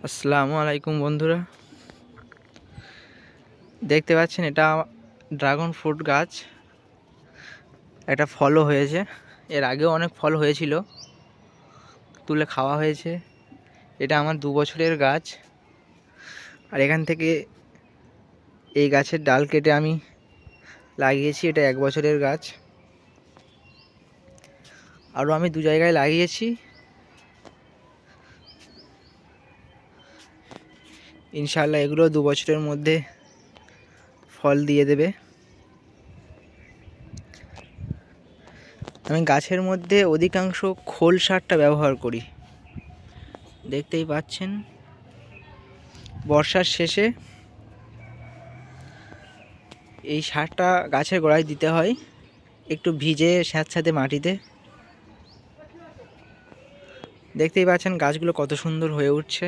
আসসালামু আলাইকুম বন্ধুরা, দেখতে পাচ্ছেন এটা ড্রাগন ফ্রুট গাছ। এটা ফলও হয়েছে, এর আগেও অনেক ফল হয়েছিল, তুলে খাওয়া হয়েছে। এটা আমার 2 বছরের গাছ, আর এখান থেকে এই গাছের ডাল কেটে আমি লাগিয়েছি। এটা 1 বছরের গাছ। আরও আমি 2 জায়গায় লাগিয়েছি, ইনশাআল্লাহ এগুলো 2 বছরের মধ্যে ফল দিয়ে দেবে। আমি গাছের মধ্যে অধিকাংশ খোল সারটা ব্যবহার করি, দেখতেই পাচ্ছেন। বর্ষার শেষে এই সারটা গাছের গোড়ায় দিতে হয়, একটু ভিজে স্যাঁতস্যাঁতে মাটিতে। দেখতেই পাচ্ছেন গাছগুলো কত সুন্দর হয়ে উঠছে।